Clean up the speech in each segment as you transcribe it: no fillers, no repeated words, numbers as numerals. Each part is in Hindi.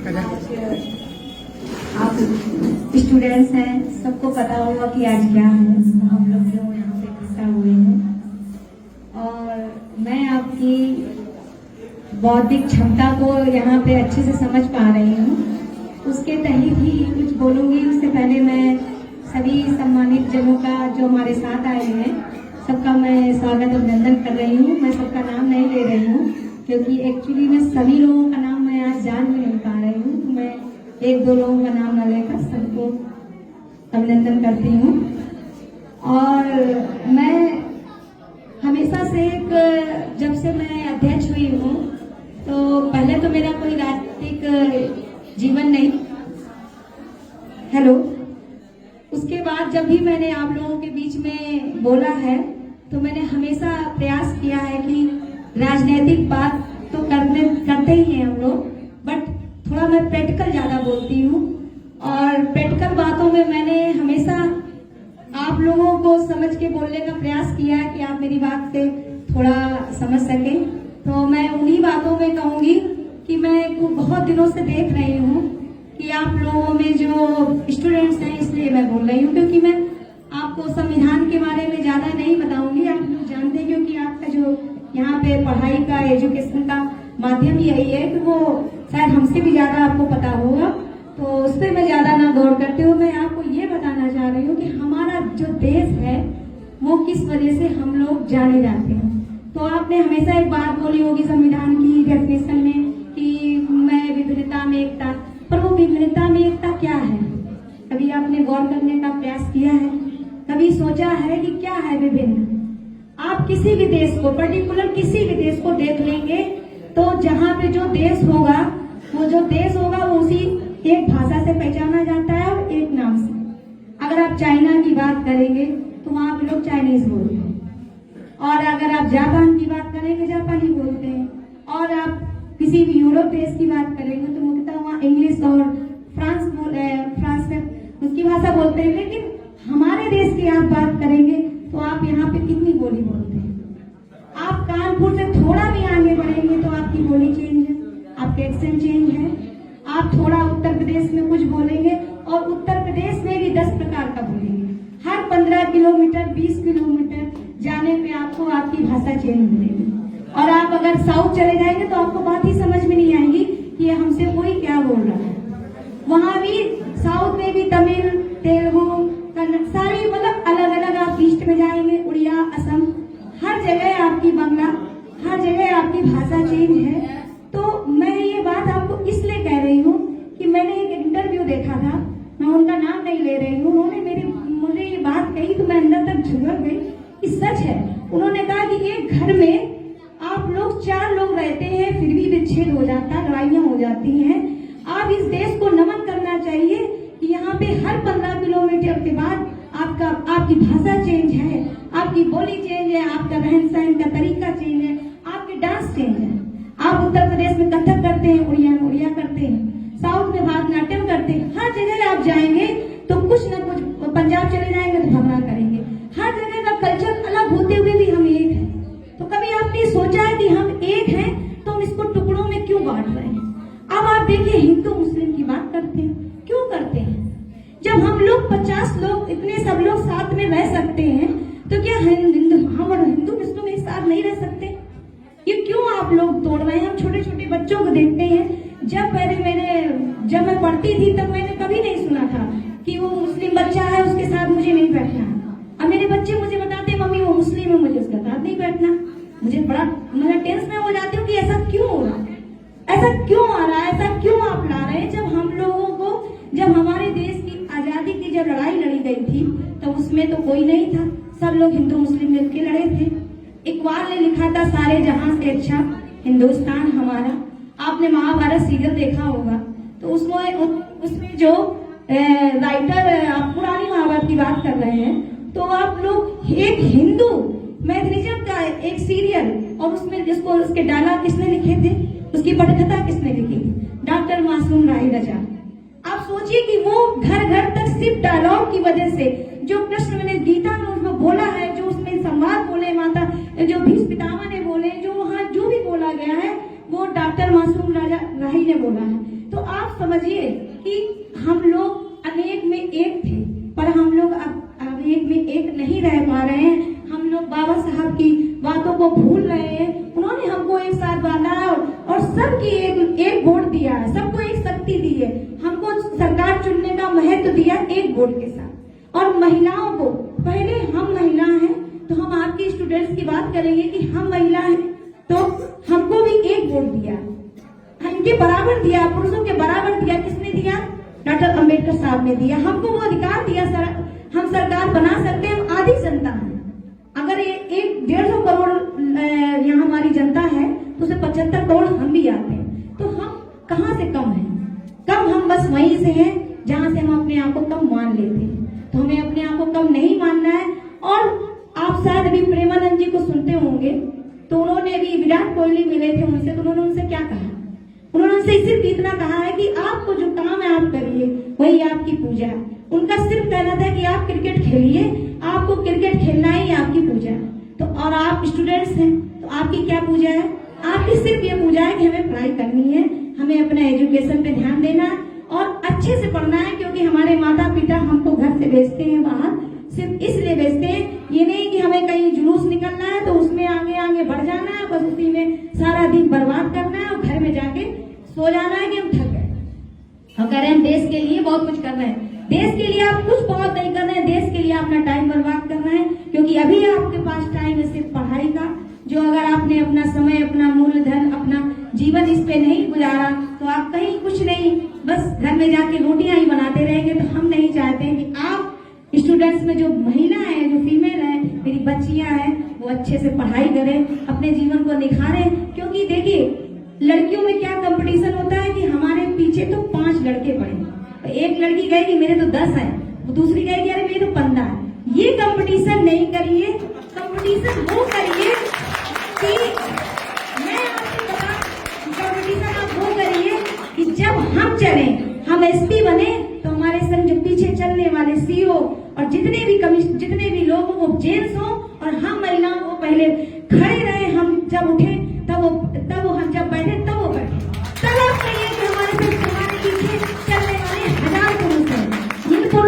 आप स्टूडेंट्स हैं, सबको पता होगा कि आज क्या है। हम लोग जो यहाँ पे इकट्ठा हुए हैं और मैं आपकी बौद्धिक क्षमता को यहाँ पे अच्छे से समझ पा रही हूँ। उसके तहत ही कुछ बोलूँगी। उससे पहले मैं सभी सम्मानित जनों का जो हमारे साथ आए हैं सबका मैं स्वागत अभिनंदन कर रही हूँ। मैं सबका नाम नहीं ले रही हूँ क्योंकि एक्चुअली मैं सभी लोगों का नाम मैं आज जान भी नहीं पा रही हूँ, तो मैं एक दो लोगों का नाम न लेकर सबको अभिनंदन करती हूँ। और मैं हमेशा से जब से मैं अध्यक्ष हुई हूँ तो पहले तो मेरा कोई राजनीतिक जीवन नहीं, हेलो, उसके बाद जब भी मैंने आप लोगों के बीच में बोला है तो मैंने हमेशा प्रयास किया है कि राजनीतिक बात तो करते ही हैं हम लोग, बट थोड़ा मैं प्रैक्टिकल ज़्यादा बोलती हूँ। और प्रैक्टिकल बातों में मैंने हमेशा आप लोगों को समझ के बोलने का प्रयास किया है कि आप मेरी बात से थोड़ा समझ सकें। तो मैं उन्हीं बातों में कहूँगी कि मैं बहुत दिनों से देख रही हूँ कि आप लोगों में जो स्टूडेंट्स हैं, इसलिए मैं बोल रही हूँ क्योंकि मैं आपको संविधान के बारे में ज़्यादा नहीं बताऊंगी। आप लोग जानते हैं क्योंकि आपका जो यहाँ पे पढ़ाई का, एजुकेशन का माध्यम यही है कि वो शायद हमसे भी ज़्यादा आपको पता होगा, तो उस पर मैं ज़्यादा ना गौर करते हुए मैं आपको ये बताना चाह रही हूँ कि हमारा जो देश है वो किस वजह से हम लोग जाने जाते हैं। तो आपने हमेशा एक बात बोली होगी संविधान की डेफिनेशन में कि मैं विभिन्नता में एकता, पर वो विभिन्नता में एकता क्या है? कभी आपने गौर करने का प्रयास किया है? कभी सोचा है कि क्या है विभिन्न? आप किसी भी देश को, पर्टिकुलर किसी भी देश को देख लेंगे तो जहाँ पे जो देश होगा वो उसी एक भाषा से पहचाना जाता है और एक नाम से। अगर आप चाइना की बात करेंगे तो वहाँ पे लोग चाइनीज बोलते हैं, और अगर आप जापान की बात करेंगे जापानी बोलते हैं, और आप किसी भी यूरोप देश की बात करेंगे तो मुख्यतः वहाँ इंग्लिश और फ्रांस में उसकी भाषा बोलते हैं। लेकिन हमारे देश की आप बात करेंगे तो आप यहाँ पे कितनी बोली बोलते हैं? आप कानपुर से थोड़ा भी आगे बढ़ेंगे तो आपकी बोली चेंज है, आपके एक्सेंट चेंज है। आप थोड़ा उत्तर प्रदेश में कुछ बोलेंगे और उत्तर प्रदेश में भी 10 प्रकार का बोलेंगे। हर 15 किलोमीटर 20 किलोमीटर जाने पे आपको आपकी भाषा चेंज मिलेगी। और आप अगर साउथ चले जाएंगे तो आपको बात ही समझ में नहीं आएगी कि ये हमसे कोई क्या बोल रहा है। वहां भी साउथ में भी तमिल, तेलुगु, कन्नड़, सारी मतलब अलग अलग। आप ईस्ट में जाएंगे उड़िया, असम, हर जगह आपकी बंगला, हर जगह आपकी भाषा चेंज है। तो मैं ये बात आपको इसलिए कह रही हूँ कि मैंने एक इंटरव्यू देखा था, मैं उनका नाम नहीं ले रही हूँ, उन्होंने मुझे ये बात कही तो मैं अंदर तक झुलस गई कि सच है। उन्होंने कहा कि एक घर में आप लोग 4 लोग रहते हैं फिर भी विच्छेद हो जाता है, लड़ाइयां हो जाती हैं। आप इस देश को नमन करना चाहिए कि यहाँ पे हर 15 किलोमीटर के बाद आपकी भाषा चेंज है, आपकी बोली चेंज है, आपका रहन सहन का तरीका चेंज है, आपके डांस चेंज है। आप उत्तर प्रदेश में कथक करते हैं, उड़िया में उड़िया करते हैं, साउथ में भरतनाट्यम करते हैं। हर जगह आप जाएंगे तो कुछ न कुछ, पंजाब चले जाएंगे तो भंगड़ा करेंगे। हर जगह का कल्चर अलग होते हुए भी हम एक हैं। तो कभी आपने सोचा है कि हम एक हैं तो हम इसको टुकड़ों में क्यों बांट रहे हैं? अब आप देखिए, हिंदू मुस्लिम की बात करते हैं, क्यों करते हैं? जब हम लोग 50 लोग, इतने सब लोग साथ में रह सकते हैं तो क्या हम हिंदू मुस्लिम एक साथ नहीं रह सकते? ये क्यों आप लोग तोड़ रहे हैं? हम छोटे छोटे बच्चों को देखते हैं। जब मैं पढ़ती थी तब मैंने कभी नहीं सुना था कि वो मुस्लिम बच्चा है उसके साथ मुझे नहीं बैठना। अब मेरे बच्चे मुझे बताते मम्मी वो मुस्लिम है, मुझे उसके साथ नहीं बैठना। मुझे बड़ा टेंशन हो जाती हूँ कि ऐसा क्यों हो रहा है, ऐसा क्यों आ रहा है, ऐसा क्यों आप ला रहे हैं? जब हमारे देश की आजादी की जब लड़ाई लड़ी गई थी तो उसमें तो कोई नहीं था, सब लोग हिंदू मुस्लिम मिलकर लड़े थे। इकबाल ने लिखा था सारे जहां से अच्छा हिंदुस्तान हमारा। आपने महाभारत सीरियल देखा होगा तो उसमें जो राइटर, आप पुरानी महाभारत की बात कर रहे हैं, तो आप लोग एक हिंदू मैथनिज्म का एक सीरियल, और उसमें जिसको उसके डायलॉग किसने लिखे थे, उसकी पटकथा किसने लिखी थी? डॉक्टर मासूम राय रजा। आप सोचिए कि वो घर घर तक सिर्फ डायलॉग की वजह से, जो कृष्ण ने गीता में उसमें बोला है, जो उसमें संवाद बोले माता, जो भीष्म पितामह ने बोले, जो वहाँ जो भी बोला गया है वो डॉक्टर मासूम राय ने बोला है। तो आप आप समझिए कि हम लोग अनेक में एक थे, पर हम लोग अब अनेक में एक नहीं रह पा रहे हैं। हम लोग बाबा साहब की बातों को भूल रहे हैं। उन्होंने हमको एक साथ बांधा और सबकी एक वोट दिया है, सबको एक शक्ति दी है, हमको सरकार चुनने का महत्व दिया एक वोट के साथ। और महिलाओं को, पहले हम महिला हैं तो हम आपकी स्टूडेंट्स की बात करेंगे कि हम महिला हैं तो हमको भी एक वोट दिया, इनके बराबर दिया, पुरुषों के बराबर दिया। किसने दिया? डॉक्टर अंबेडकर साहब ने दिया। हमको वो अधिकार दिया, हम सरकार बना सकते हैं। हम आधी जनता है, अगर ये 150 करोड़ यहाँ हमारी जनता है तो उसे 75 करोड़ हम भी आते हैं, तो हम कहाँ से कम हैं? कम हम बस वहीं से हैं जहाँ से हम अपने आप को कम मान लेते हैं। तो हमें अपने आप को कम नहीं मानना है। और आप शायद अभी प्रेमानंद जी को सुनते होंगे, तो उन्होंने अभी विराट कोहली मिले थे उनसे, तो उन्होंने उनसे क्या कहा? उन्होंने उनसे सिर्फ इतना कहा है कि आपको जो काम है आप करिए, वही आपकी पूजा है। उनका सिर्फ कहना था कि आप क्रिकेट खेलिए, आपको क्रिकेट खेलना ही आपकी पूजा है। तो और आप स्टूडेंट्स हैं तो आपकी क्या पूजा है? आपकी सिर्फ ये पूजा है कि हमें पढ़ाई करनी है, हमें अपने एजुकेशन पे ध्यान देना है और अच्छे से पढ़ना है, क्योंकि हमारे माता पिता हमको घर से भेजते हैं बाहर, सिर्फ इसलिए भेजते हैं, ये नहीं कि हमें कहीं जुलूस निकलना है तो उसमें आगे आगे बढ़ जाना है, बस उसी में सारा दिन बर्बाद करना है और घर में जाके सो जाना है कि हम थक गए। हम कह रहे हैं देश के लिए बहुत कुछ कर रहे हैं। देश के लिए आप कुछ बहुत नहीं कर रहे हैं, देश के लिए अपना टाइम बर्बाद कर रहे हैं, क्योंकि अभी आपके पास टाइम है सिर्फ पढ़ाई का, जो अगर आपने अपना समय, अपना मूलधन, अपना जीवन इस पे नहीं गुजारा तो आप कहीं कुछ नहीं, बस घर में जाके रोटियां ही बनाते रहेंगे। तो हम नहीं चाहते हैं कि आप स्टूडेंट्स में जो महिला है, जो फीमेल है, मेरी बच्चियां हैं, वो अच्छे से पढ़ाई करें, अपने जीवन को निखारें। क्योंकि देखिए लड़कियों में क्या कंपटीशन होता है कि हमारे पीछे तो 5 लड़के पड़े, एक लड़की कहेगी मेरे तो 10 है, दूसरी कहेगी अरे मेरे तो 15 है। ये कंपटीशन नहीं करिए, कंपटीशन वो करिए कि मैं आपको बता, कंपटीशन आप वो करिए कि जब हम चले, हम एसपी बने तो हमारे संग जो पीछे चलने वाले सीओ और जितने भी लोग वो जेंट्स हो और हम महिलाओं को पहले खड़े रहे, हम जब उठे तब हम जब बैठे तब वो बैठे। तब आप कहिए कि हमारे पीछे चलने वाले 1000 पुरुष हैं,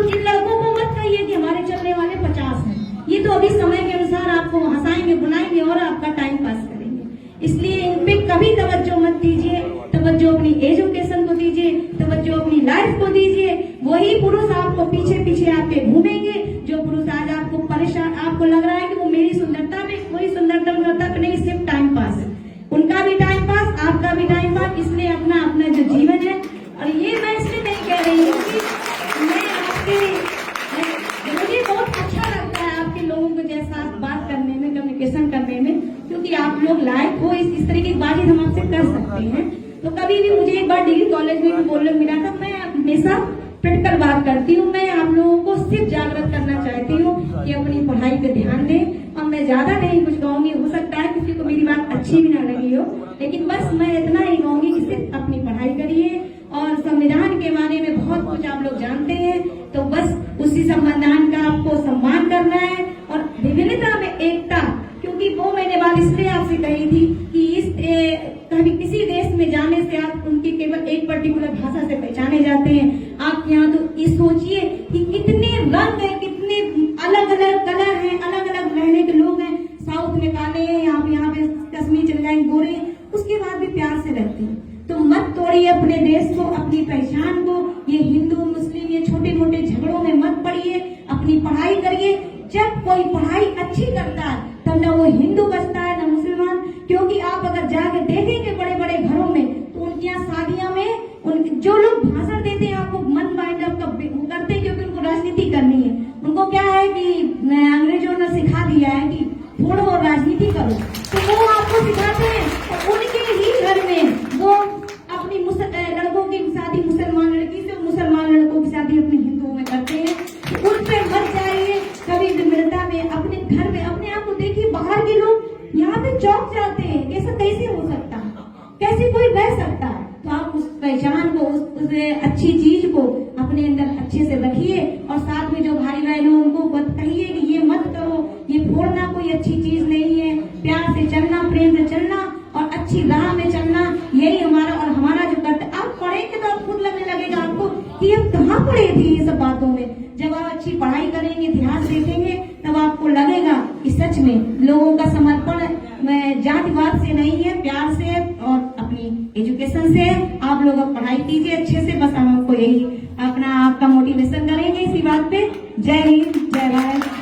जिन लड़कों को मत कहिए कि हमारे चलने वाले 50 हैं। ये तो अभी समय के अनुसार आपको हंसाएंगे, बुलाएंगे और आपका टाइम पास करेंगे। इसलिए इन पे कभी तवज्जो मत दीजिए, तवज्जो अपनी एजुकेशन को दीजिए, तवज्जो अपनी लाइफ को दीजिए। वही पुरुष आपको पीछे पीछे आपके घूमेंगे, जो पुरुष आज आपको परेशान, आपको लग रहा है कि वो मेरी सुंदरता में, कोई सुंदरता पे नहीं, सिर्फ टाइम पास है। उनका भी टाइम पास, आपका भी टाइम पास, इसलिए अपना अपना जो जीवन है। और ये मैं इसलिए नहीं कह रही हूँ कि मैं आपके, मुझे बहुत अच्छा लगता है आपके लोगों के जैसा बात करने में, कम्युनिकेशन करने में, क्योंकि आप लोग लायक हो, इस तरीके की बातचीत हम आपसे कर सकते हैं। तो कभी भी मुझे एक बार डिग्री कॉलेज में भी बोलने मिला था, मैं हमेशा प्रैक्टिकल बात करती हूँ। मैं आप लोगों को सिर्फ जागृत करना चाहती हूँ कि अपनी पढ़ाई पे ध्यान दें। और मैं ज्यादा नहीं कुछ कहूंगी, हो सकता है किसी को मेरी बात अच्छी भी ना लगी हो, लेकिन बस मैं इतना ही कहूंगी कि सिर्फ अपनी पढ़ाई करिए। और संविधान के बारे में बहुत कुछ आप लोग जानते हैं, तो बस उसी संविधान का आपको सम्मान करना है और विभिन्नता में एकता। क्योंकि वो मैंने बात इसलिए आपसे कही थी कि कभी किसी देश में जाने से आप उनकी केवल एक पर्टिकुलर भाषा से पहचाने जाते हैं। आप यहाँ तो ये सोचिए कि कितने रंग है, कितने अलग अलग कलर हैं, अलग अलग रहने के लोग हैं। साउथ में काले हैं, आप यहाँ पे कश्मीर चले जाएंगे गोरे, उसके बाद भी प्यार से रहते हैं। तो मत तोड़िए अपने देश को, अपनी पहचान को। ये हिंदू मुस्लिम ये छोटे मोटे झगड़ों में मत पड़िए, अपनी पढ़ाई करिए। जब कोई पढ़ाई अच्छी करता है तब न वो हिंदू बचता है न मुसलमान। क्योंकि आप अगर जाके देखेंगे बड़े बड़े घरों में तो उनकी यहाँ शादियों में जो लोग भाषण देते हैं आपको मन माइंड अप करते हैं, क्योंकि उनको राजनीति करनी है। उनको क्या है कि अंग्रेजों ने सिखा दिया है कि फोड़ो और राजनीति करो, तो वो आपको सिखाते हैं। और उनके ही घर में वो अपनी लड़कों की शादी मुसलमान लड़की से, मुसलमान लड़कों की शादी अपने हिंदुओं में करते हैं। तो उन पे मत जाइए कभी विभिन्नता में। अपने घर में अपने आप को देखिए, बाहर के लोग यहाँ पे चौक जाते हैं, ऐसा कैसे हो सकता है, कैसे कोई रह सकता है। तो आप उस पहचान को, उस अच्छी चीज को अपने अंदर अच्छे से रखिए। और साथ में जो भाई बहन हो उनको कहिए कि ये मत करो, ये फोड़ना कोई अच्छी चीज नहीं है। प्यार से चलना, प्रेम से चलना और अच्छी राह में चलना, यही हमारा और हमारा जो कर्तव्य। आप पढ़ेंगे तो आप खुद लगने पड़े थे ये सब बातों में। जब आप अच्छी पढ़ाई करेंगे, इतिहास देखेंगे, तब आपको लगेगा कि सच में लोगों का समर्पण जातिवाद से नहीं है, प्यार से और अपनी एजुकेशन से। आप लोग अब पढ़ाई कीजिए अच्छे से, बस हम आपको यही अपना आपका मोटिवेशन करेंगे इसी बात पे। जय हिंद, जय भारत।